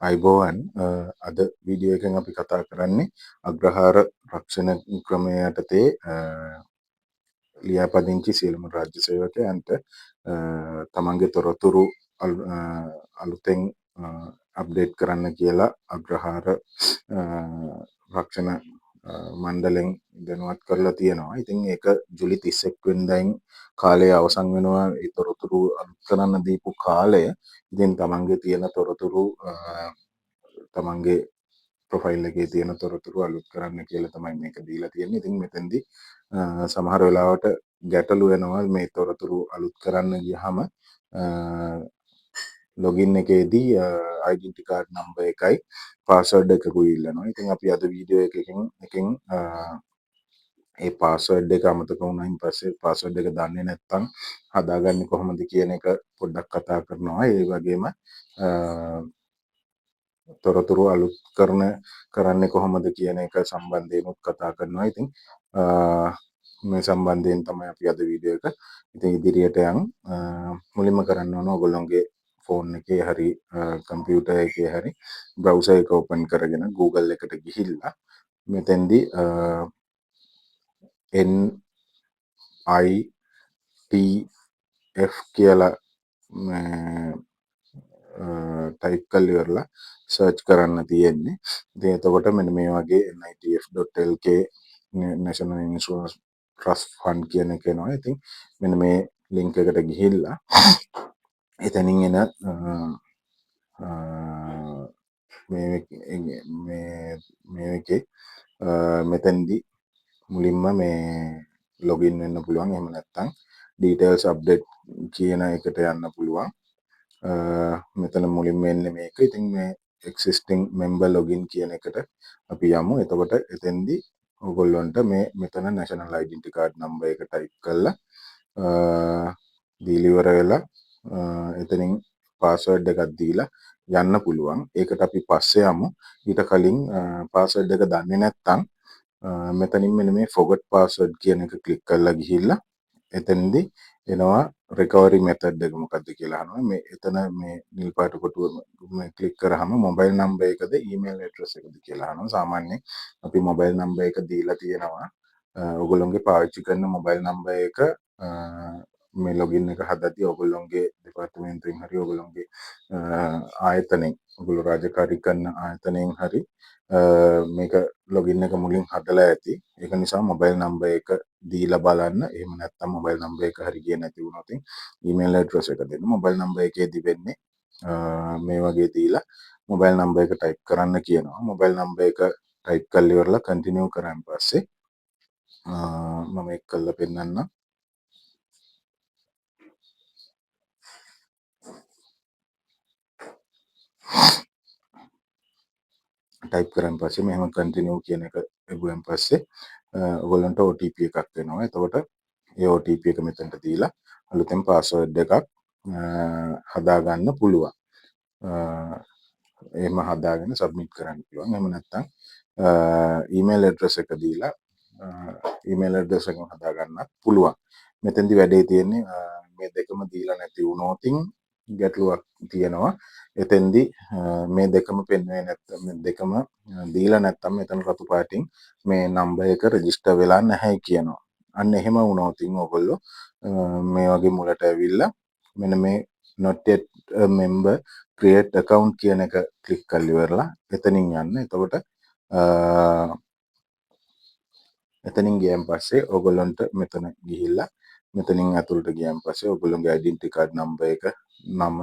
අයිබෝවන් අද වීඩියෝ එකෙන් අපි කතා කරන්නේ අග්‍රහාර රක්ෂණ ක්‍රමය යටතේ ලියාපදිංචි සියලුම රාජ්‍ය සේවකයන්ට තමන්ගේ තොරතුරු අලුතෙන් අප්ඩේට් කරන්න කියලා අග්‍රහාර රක්ෂණ මණ්ඩලෙන් දැනුවත් කරලා තියෙනවා. ඉතින් ඒක ජුලි 31 වෙනිදායින් කාලය අවසන් වෙනවා. ඒ තොරතුරු අලුත් කරන්න දීපු කාලය. ඉතින් තමන්ගේ තියෙන තොරතුරු තමන්ගේ ප්‍රොෆයිල් එකේ තියෙන තොරතුරු අලුත් කරන්න කියලා තමයි මේක දීලා තියෙන්නේ. ඉතින් මෙතෙන්දී සමහර වෙලාවට ගැටලු වෙනවා මේ තොරතුරු අලුත් කරන්න ගියහම ලොගින් එකේදී ඩෙන්ටි කාඩ් නම්බර් එකයි පාස්වර්ඩ් එකකුයි ඉල්ලනවා. ඉතින් අපි අද වීඩියෝ එකකින් ඒ පාස්වර්ඩ් එක අමතක වුණායින් පස්සේ පාස්වර්ඩ් එක දන්නේ නැත්නම් හදාගන්නේ කොහොමද කියන එක පොඩ්ඩක් කතා කරනවා. ඒ වගේම තොරතුරු අලුත් කරන්නේ කොහොමද කියන එක සම්බන්ධයෙන්ත් කතා කරනවා. ඉතින් මේ සම්බන්ධයෙන් තමයි අපි අද වීඩියෝ එක ඉතින් ඉදිරියට මුලින්ම කරන්න ඕන ඔයගොල්ලෝගේ ෆෝන් එකේ හරි කම්පියුටර් එකේ හරි බ්‍රවුසර් එක ඕපන් කරගෙන Google එකට ගිහිල්ලා මෙතෙන්දී NITF කියලා ටයිප් කරලා ඉවරලා සර්ච් කරන්න තියෙන්නේ. ඉතින් එතකොට මෙන්න මේ වගේ nitf.lk National Insurance Trust Fund කියන එක එනවා. ඉතින් මෙන්න මේ ලින්ක් එකට ගිහිල්ලා එතනින් එන මේ එකේ මෙතෙන්දී මුලින්ම මේ ලොගින් වෙන්න පුළුවන්. එහෙම නැත්නම් details update කියන එකට යන්න පුළුවන්. මෙතන මුලින්ම එන්නේ මේක. ඉතින් මේ existing member login කියන එකට අපි යමු. එතකොට එතෙන්දී ඔයගොල්ලන්ට මෙතන national identity card number එක type කරලා දීලා ඉවර වෙලා එතනින් password එකක් දීලා යන්න පුළුවන්. ඒකට අපි පස්සේ යමු. ඊට කලින් password එක දන්නේ නැත්නම් මෙතනින් මෙන්න මේ forgot password කියන එක ක්ලික් කරලා ගිහිල්ලා එතෙන්දී එනවා recovery method එක මොකක්ද කියලා අහනවා. මේ එතන මේ නිල් පාට කොටුව මේ ක්ලික් කරාම mobile number එකද email address එකද කියලා අහනවා. සාමාන්‍යයෙන් අපි mobile number එක දීලා තියෙනවා. ඔයගොල්ලෝගේ පාවිච්චි කරන mobile number එක මේ login එක හදද්දී ඔයගොල්ලෝගේ දෙපාර්තමේන්තුවෙන් හරි ඔයගොල්ලෝගේ ආයතනයෙන් ඔයගොල්ලෝ රාජකාරී කරන ආයතනයෙන් හරි මේක ලොගින් එක මුලින් හදලා ඇති. ඒක නිසා මොබයිල් නම්බර් එක දීලා බලන්න. එහෙම නැත්නම් මොබයිල් නම්බර් එක හරි ගියේ නැති වුණොත් ඊමේල් ඇඩ්‍රස් එක දෙන්න. මොබයිල් නම්බර් එකේදී වෙන්නේ මේ වගේ දීලා මොබයිල් නම්බර් එක ටයිප් කරන්න කියනවා. මොබයිල් නම්බර් එක ටයිප් කරලා ඉවරලා කන්ටිනියු කරාන් පස්සේ මම ඒක කරලා පෙන්නන්නම්. ටයිප් කරන් පස්සේ මෙහෙම කන්ටිනියු කියන එක එබුවෙන් පස්සේ ඔයගොල්ලන්ට OTP එකක් එනවා. එතකොට ඒ OTP එක මෙතනට දීලා අලුතෙන් පාස්වර්ඩ් එකක් හදාගන්න පුළුවන්. එහෙම හදාගෙන සබ්මිට් කරන්න පුළුවන්. එහෙම නැත්නම් ඊමේල් ඇඩ්‍රස් එක දීලා ඊමේල් ඇඩ්‍රස් එකෙන් හදාගන්නත් පුළුවන්. මෙතෙන්දි වැඩේ තියෙන්නේ මේ දෙකම දීලා නැති වුණොතින් ගැටලුවක් තියෙනවා. එතෙන්දී මේ දෙකම පෙන්වෙන්නේ නැත්නම් මේ දෙකම දීලා නැත්නම් මෙතන රතු පාටින් මේ නම්බර් එක රෙජිස්ටර් වෙලා නැහැ කියනවා. අන්න එහෙම වුණොතින් ඔයගොල්ලෝ මේ වගේ මුලට ඇවිල්ලා මෙන්න මේ not yet a member create account කියන එක ක්ලික් කරලා ඉවරලා එතනින් යන්න. එතකොට එතනින් ගියන් පස්සේ ඔයගොල්ලන්ට මෙතන ගිහිල්ලා මෙතනින් ඇතුළට ගියන් පස්සේ ඔයගොල්ලෝගේ ඩෙන්ටි කාඩ් නම්බර් එක නම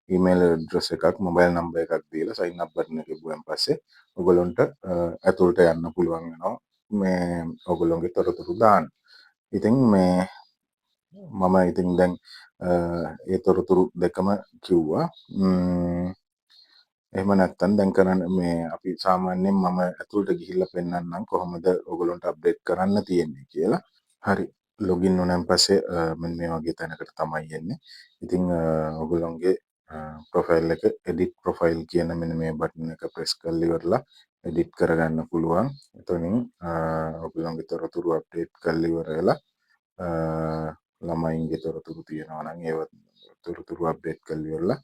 ඊමේල් ඇඩ්‍රස් එකක් මොබයිල් නම්බර් එකක් දීලා සයින් අප් බටන් එක ගියන් පස්සේ ඔයගොල්ලන්ට ඇතුළට යන්න පුළුවන් වෙනවා මේ ඔයගොල්ලෝගේ තොරතුරු දාන්න. ඉතින් මේ මම ඉතින් දැන් ඒ තොරතුරු දෙකම කිව්වා. එහෙම නැත්නම් දැන් කරන්න මේ අපි සාමාන්‍යයෙන් මම ඇතුළට ගිහිල්ලා පෙන්නන්නම් කොහොමද ඔයගොල්ලන්ට අප්ඩේට් කරන්න තියෙන්නේ කියලා. හරි ලොගින් වුණාන් පස්සේ මෙන්න මේ වගේ තැනකට තමයි එන්නේ. ඉතින් ඔයගොල්ලන්ගේ ප්‍රොෆයිල් එක එඩිට් ප්‍රොෆයිල් කියන මෙන්න මේ බටන් එක ප්‍රෙස් කරලා ඉවරලා එඩිට් කරගන්න පුළුවන්. එතනින් ඔයගොල්ලන්ගේ තොරතුරු අප්ඩේට් කරලා ඉවර වෙලා ළමයින්ගේ තොරතුරු තියෙනවා නම් ඒවත් තොරතුරු අප්ඩේට් කරලා ඉවරලා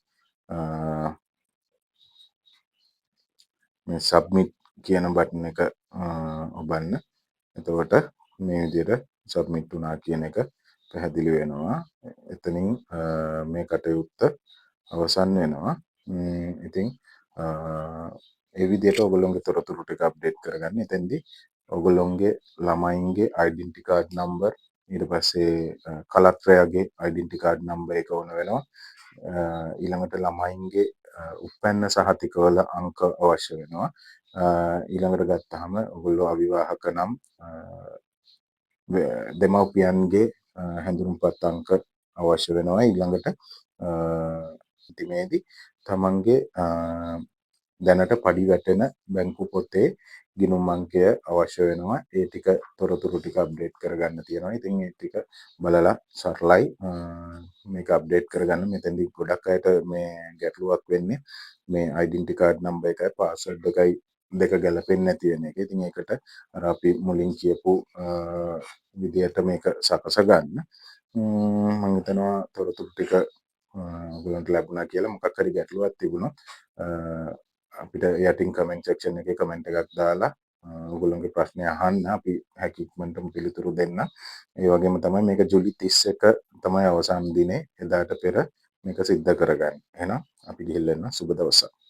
මේ සබ්මිට් කියන බටන් එක ඔබන්න. එතකොට මේ විදිහට සබ්මිට් වුණා කියන එක පැහැදිලි වෙනවා. එතනින් මේ කටයුත්ත අවසන් වෙනවා. ඉතින් ඒ විදිහට ඔයගොල්ලෝගේ තොරතුරු ටික අප්ඩේට් කරගන්න. එතෙන්දී ඔයගොල්ලෝගේ ළමයින්ගේ ඩෙන්ටි කාඩ් නම්බර්, ඊට පස්සේ කලත්‍රයාගේ ඩෙන්ටි කාඩ් නම්බර් එක ඕන වෙනවා. ඊළඟට ළමයින්ගේ උපැන්න සහතිකවල අංක අවශ්‍ය වෙනවා. ඊළඟට ගත්තාම ඔයගොල්ලෝ අවිවාහක නම් දෙමව්පියන්ගේ හැඳුනුම්පත් අංක අවශ්‍ය වෙනවා. ඊළඟට අන්තිමේදී තමන්ගේ දැනට පඩි වැටෙන බැංකු පොතේ ගිණුම් අංකය අවශ්‍ය වෙනවා. ඒ ටික තොරතුරු ටික අප්ඩේට් කරගන්න තියෙනවා. ඉතින් ඒ ටික බලලා සරලයි මේක අප්ඩේට් කරගන්න. මෙතෙන්දී ගොඩක් අයට මේ ගැටලුවක් වෙන්නේ මේ ඩෙන්ටි කාඩ් නම්බර් එකයි පාස්වර්ඩ් එකයි දෙක ගැලපෙන්නේ නැති වෙන එක. ඉතින් ඒකට අර අපි මුලින් කියපු විදියට මේක සකස ගන්න. මම හිතනවා තොරතුරු ටික ඔයගලන්ට ලැබුණා කියලා. මොකක් හරි ගැටලුවක් තිබුණොත් අපිට යටින් කමෙන්ට් සෙක්ෂන් එකේ කමෙන්ට් එකක් දාලා ඔයගොල්ලෝගේ ප්‍රශ්නය අහන්න. අපි හැකි ඉක්මනටම පිළිතුරු දෙන්න. ඒ වගේම තමයි මේක ජූලි 31 තමයි අවසන් දිනේ. එදාට පෙර මේක සිද්ධ කරගන්න. එහෙනම් අපි ගිහිල්ලා එන්න. සුබ දවසක්.